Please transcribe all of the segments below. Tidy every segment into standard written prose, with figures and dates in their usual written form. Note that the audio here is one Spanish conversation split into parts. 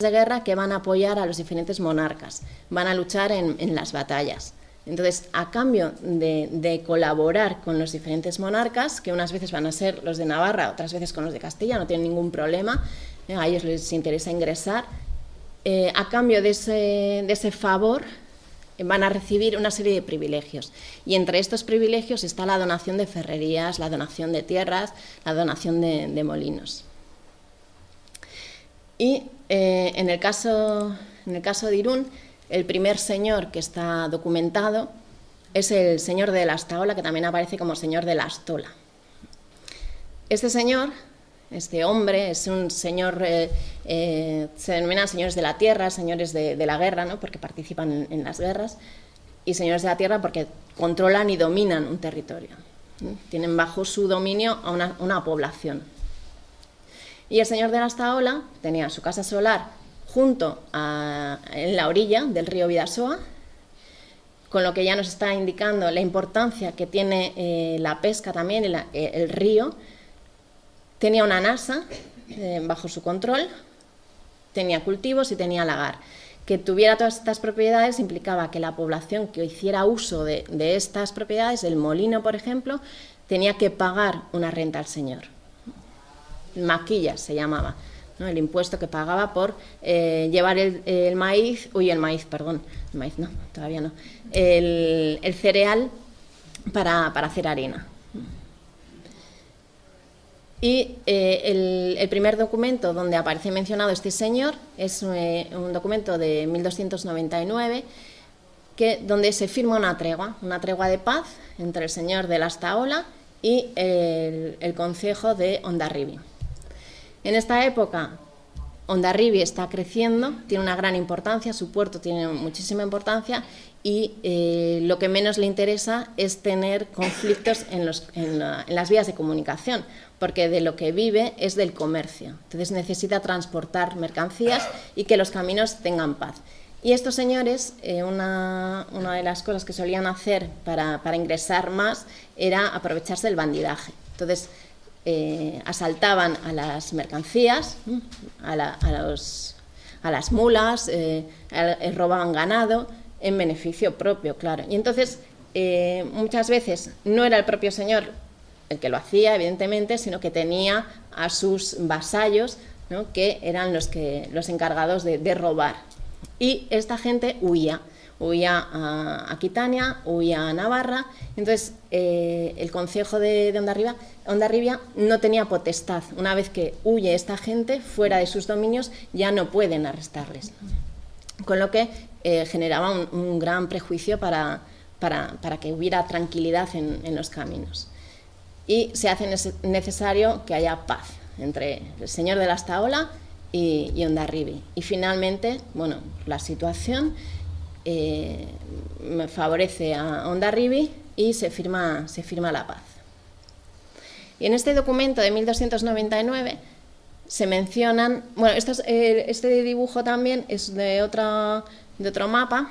de guerra que van a apoyar a los diferentes monarcas, van a luchar en las batallas. Entonces, a cambio de colaborar con los diferentes monarcas, que unas veces van a ser los de Navarra, otras veces con los de Castilla, no tienen ningún problema, a ellos les interesa ingresar, a cambio de ese favor van a recibir una serie de privilegios. Y entre estos privilegios está la donación de ferrerías, la donación de tierras, la donación de molinos. Y en el caso de Irún, el primer señor que está documentado es el señor de la Astaola, que también aparece como señor de la Astola. Este señor, este hombre, es un señor, se denominan señores de la tierra, señores de la guerra, ¿no? Porque participan en las guerras, y señores de la tierra porque controlan y dominan un territorio, ¿no? Tienen bajo su dominio a una población. Y el señor de la Astaola tenía su casa solar en la orilla del río Bidasoa, con lo que ya nos está indicando la importancia que tiene la pesca también, el río. Tenía una nasa bajo su control, tenía cultivos y tenía lagar. Que tuviera todas estas propiedades implicaba que la población que hiciera uso de estas propiedades, el molino, por ejemplo, tenía que pagar una renta al señor. Maquilla se llamaba, ¿no? El impuesto que pagaba por llevar el maíz no, todavía no, el cereal para hacer harina. Y el primer documento donde aparece mencionado este señor es un documento de 1299, donde se firma una tregua de paz entre el señor de la Astaola y el concejo de Hondarribia. En esta época, Hondarribia está creciendo, tiene una gran importancia, su puerto tiene muchísima importancia y lo que menos le interesa es tener conflictos en las vías de comunicación, porque de lo que vive es del comercio. Entonces necesita transportar mercancías y que los caminos tengan paz. Y estos señores, una de las cosas que solían hacer para ingresar más era aprovecharse del bandidaje. Entonces, asaltaban a las mercancías, a las mulas, robaban ganado en beneficio propio, claro. Y entonces, muchas veces no era el propio señor el que lo hacía, evidentemente, sino que tenía a sus vasallos, ¿no? Que eran los encargados de robar. Y esta gente huía a Aquitania, huía a Navarra. Entonces, el concejo de Hondarribia no tenía potestad. Una vez que huye esta gente fuera de sus dominios, ya no pueden arrestarles. Con lo que generaba un gran prejuicio para que hubiera tranquilidad en los caminos. Y se hace necesario que haya paz entre el señor de la Astaola y Hondarribia. Y finalmente, bueno, la situación favorece a Hondarribia y se firma la paz. Y en este documento de 1299 se mencionan, bueno, este dibujo también es de otro mapa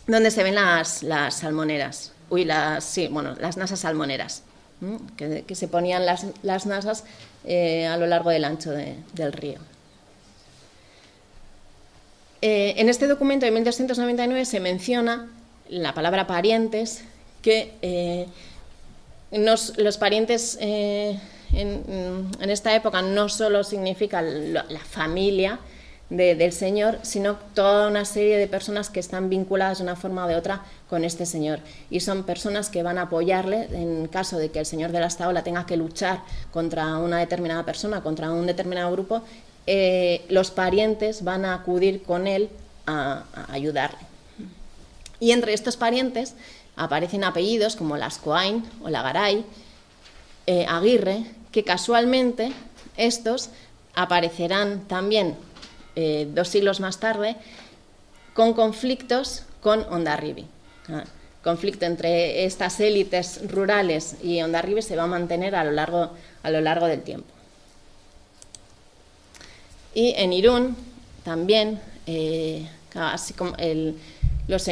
donde se ven las salmoneras, las nasas salmoneras, que se ponían las nasas a lo largo del ancho del río. En este documento de 1299 se menciona la palabra parientes, que los parientes en esta época no solo significa la familia del señor, sino toda una serie de personas que están vinculadas de una forma o de otra con este señor. Y son personas que van a apoyarle en caso de que el señor de la Astaola tenga que luchar contra una determinada persona, contra un determinado grupo. Los parientes van a acudir con él a ayudarle. Y entre estos parientes aparecen apellidos como Lascoain o Lagaray, Aguirre, que casualmente estos aparecerán también 2 siglos más tarde con conflictos con Hondarribia. Conflicto entre estas élites rurales y Hondarribia se va a mantener a lo largo del tiempo. Y en Irún también, así como estos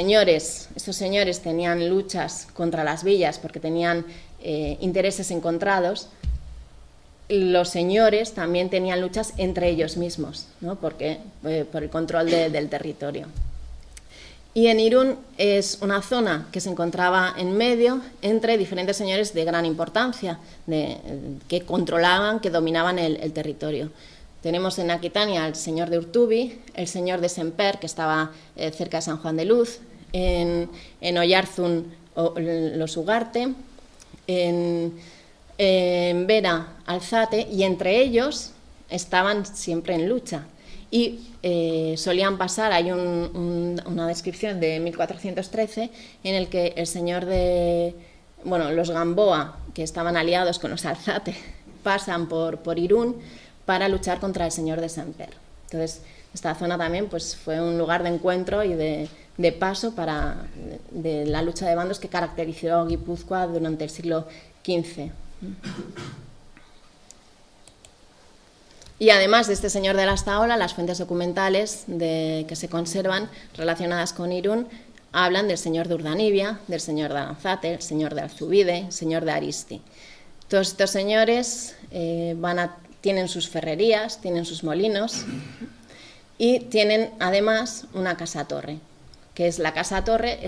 señores tenían luchas contra las villas porque tenían intereses encontrados. los señores también tenían luchas entre ellos mismos, ¿no? Porque, por el control del territorio. Y en Irún es una zona que se encontraba en medio entre diferentes señores de gran importancia, que controlaban, que dominaban el territorio. Tenemos en Aquitania al señor de Urtubi, el señor de Semper, que estaba cerca de San Juan de Luz, en Oyarzún los Ugarte, en Vera Alzate, y entre ellos estaban siempre en lucha. Y solían pasar, hay una descripción de 1413 en el que el señor de, bueno, los Gamboa, que estaban aliados con los Alzate, pasan por Irún para luchar contra el señor de Semper. Entonces, esta zona también pues, fue un lugar de encuentro y de paso de la lucha de bandos que caracterizó a Guipúzcoa durante el siglo XV. Y además de este señor de la Astaola, las fuentes documentales que se conservan relacionadas con Irún hablan del señor de Urdanibia, del señor de Aranzate, el señor de Alzubide, el señor de Aristi. Todos estos señores tienen sus ferrerías, tienen sus molinos y tienen además una casa-torre, que es la casa-torre,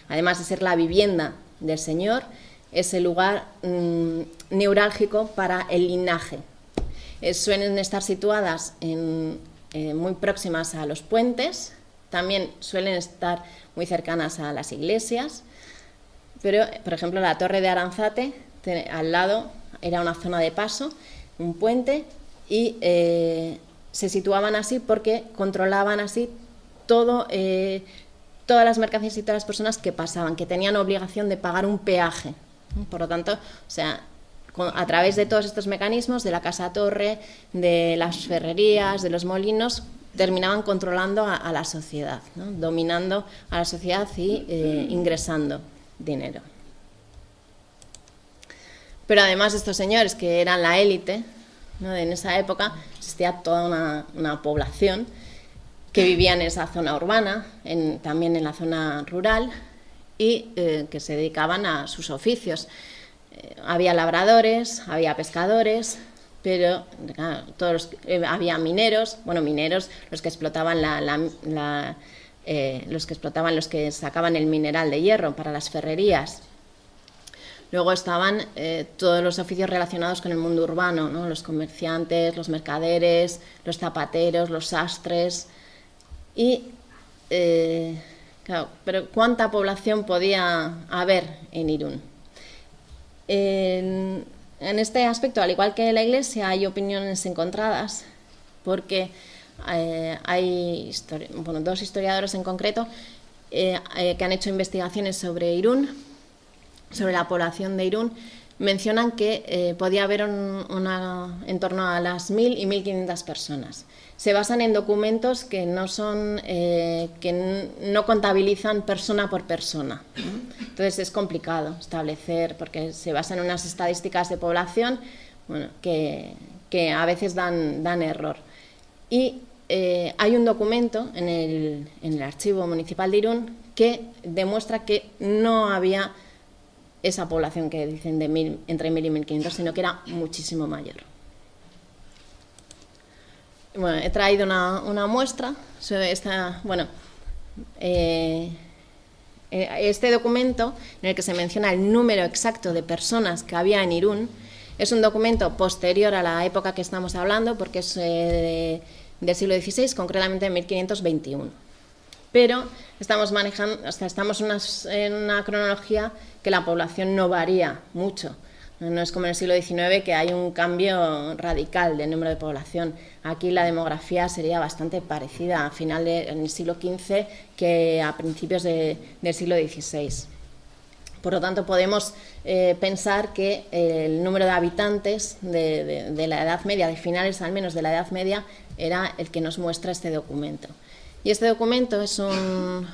además de ser la vivienda del señor, es el lugar neurálgico para el linaje. Suelen estar situadas muy próximas a los puentes, también suelen estar muy cercanas a las iglesias, pero, por ejemplo, la torre de Aranzate, al lado, era una zona de paso, un puente, y se situaban así porque controlaban así todas las mercancías y todas las personas que pasaban, que tenían obligación de pagar un peaje. Por lo tanto, o sea, a través de todos estos mecanismos, de la casa-torre, de las ferrerías, de los molinos, terminaban controlando a la sociedad, ¿no? Dominando a la sociedad y ingresando dinero. Pero además de estos señores, que eran la élite, ¿no? En esa época existía toda una población que vivía en esa zona urbana, también en la zona rural, y que se dedicaban a sus oficios. Había labradores, había pescadores, pero claro, había mineros, los que explotaban los que sacaban el mineral de hierro para las ferrerías. Luego estaban todos los oficios relacionados con el mundo urbano, ¿no? Los comerciantes, los mercaderes, los zapateros, los sastres. Y, claro, pero ¿cuánta población podía haber en Irún? En este aspecto, al igual que en la Iglesia, hay opiniones encontradas, porque hay dos historiadores en concreto que han hecho investigaciones sobre Irún, sobre la población de Irún. Mencionan que podía haber en torno a las 1.000 y 1.500 personas. Se basan en documentos que no contabilizan persona por persona, ¿no? Entonces es complicado establecer, porque se basan en unas estadísticas de población, bueno, que a veces dan error. Y hay un documento en el Archivo Municipal de Irún que demuestra que no había esa población que dicen entre 1.000 y 1.500, sino que era muchísimo mayor. Bueno, he traído una muestra sobre este documento, en el que se menciona el número exacto de personas que había en Irún. Es un documento posterior a la época que estamos hablando, porque es del siglo XVI, concretamente en 1521. Pero estamos en una cronología que la población no varía mucho. No es como en el siglo XIX, que hay un cambio radical del número de población. Aquí la demografía sería bastante parecida en el siglo XV que a principios del siglo XVI. Por lo tanto, podemos pensar que el número de habitantes de la Edad Media, de finales al menos de la Edad Media, era el que nos muestra este documento. Y este documento es un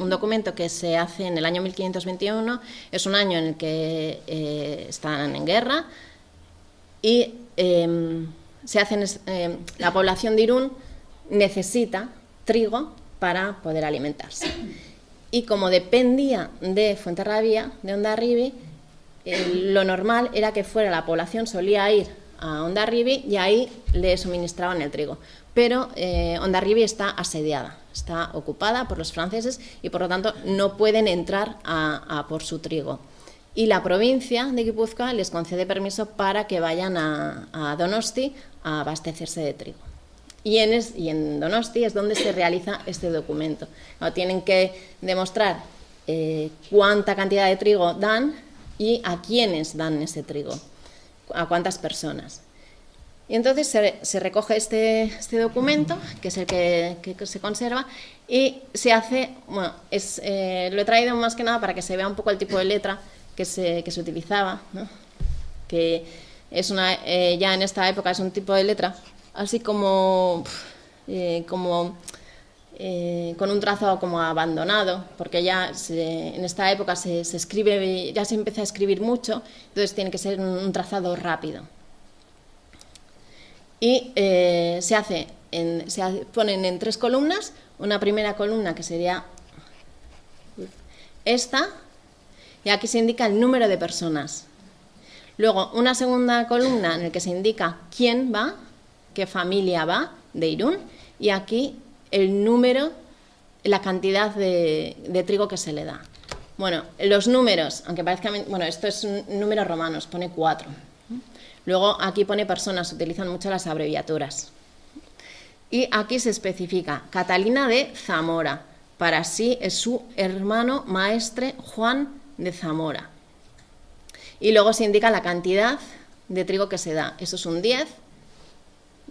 documento que se hace en el año 1521, es un año en el que están en guerra, y la población de Irún necesita trigo para poder alimentarse. Y como dependía de Fuenterrabía, de Hondarribia, lo normal era que fuera la población, solía ir a Hondarribia y ahí le suministraban el trigo. Pero Hondarribia está asediada, está ocupada por los franceses y por lo tanto no pueden entrar a por su trigo. Y la provincia de Guipúzcoa les concede permiso para que vayan a Donosti a abastecerse de trigo. Y en Donosti es donde se realiza este documento. Tienen que demostrar cuánta cantidad de trigo dan y a quiénes dan ese trigo, a cuántas personas. Y entonces se recoge este documento, que es el que se conserva, y se hace, bueno, lo he traído más que nada para que se vea un poco el tipo de letra que se utilizaba, ¿no? Que es ya en esta época es un tipo de letra así como con un trazo como abandonado, porque ya en esta época se escribe, ya se empieza a escribir mucho, entonces tiene que ser un trazado rápido. Y se ponen en 3 columnas, una primera columna que sería esta, y aquí se indica el número de personas. Luego una segunda columna en la que se indica quién va, qué familia va de Irún, y aquí el número, la cantidad de trigo que se le da. Bueno, los números, aunque parezca, bueno, esto es un número romano, pone 4. Luego aquí pone personas, se utilizan mucho las abreviaturas. Y aquí se especifica Catalina de Zamora, para sí es su hermano maestre Juan de Zamora. Y luego se indica la cantidad de trigo que se da. Eso es un 10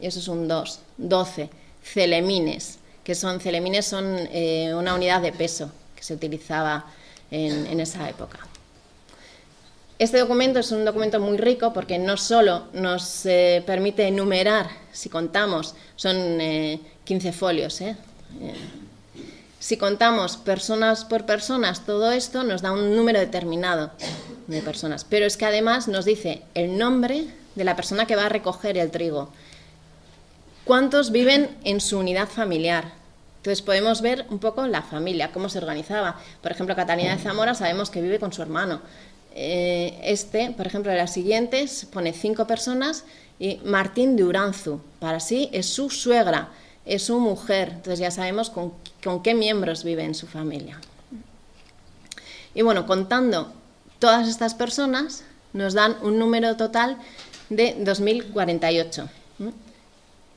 y eso es un 2, 12. Celemines, celemines son una unidad de peso que se utilizaba en esa época. Este documento es un documento muy rico porque no solo nos permite enumerar, si contamos, son 15 folios, si contamos personas por personas, todo esto nos da un número determinado de personas, pero es que además nos dice el nombre de la persona que va a recoger el trigo, cuántos viven en su unidad familiar. Entonces podemos ver un poco la familia, cómo se organizaba. Por ejemplo, Catalina de Zamora sabemos que vive con su hermano. Por ejemplo, de las siguientes pone 5 personas y Martín de Uranzu, para sí es su suegra, es su mujer, entonces ya sabemos con qué miembros vive en su familia. Y bueno, contando todas estas personas nos dan un número total de 2048.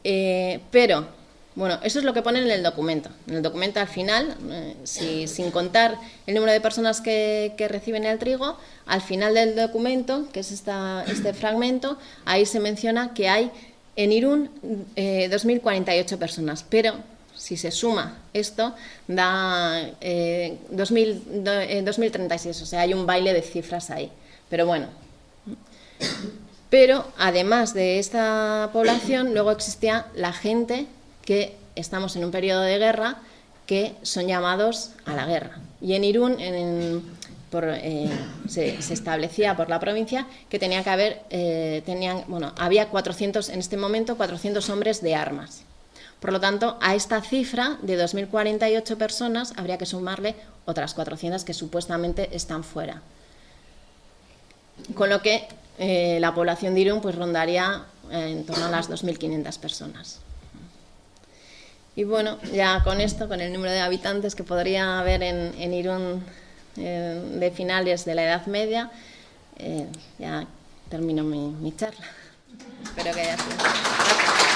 Pero, bueno, eso es lo que ponen en el documento. En el documento al final, sin contar el número de personas que reciben el trigo, al final del documento, que es este fragmento, ahí se menciona que hay en Irún 2048 personas, pero si se suma esto, da 2036, o sea, hay un baile de cifras ahí. Pero bueno. Pero además de esta población, luego existía la gente que estamos en un periodo de guerra, que son llamados a la guerra. Y en Irún se establecía por la provincia que tenía que haber, había 400, en este momento 400 hombres de armas. Por lo tanto, a esta cifra de 2048 personas habría que sumarle otras 400 que supuestamente están fuera. Con lo que la población de Irún pues rondaría en torno a las 2.500 personas. Y bueno, ya con esto, con el número de habitantes que podría haber en Irún de finales de la Edad Media, ya termino mi charla. Espero que haya sido. Gracias.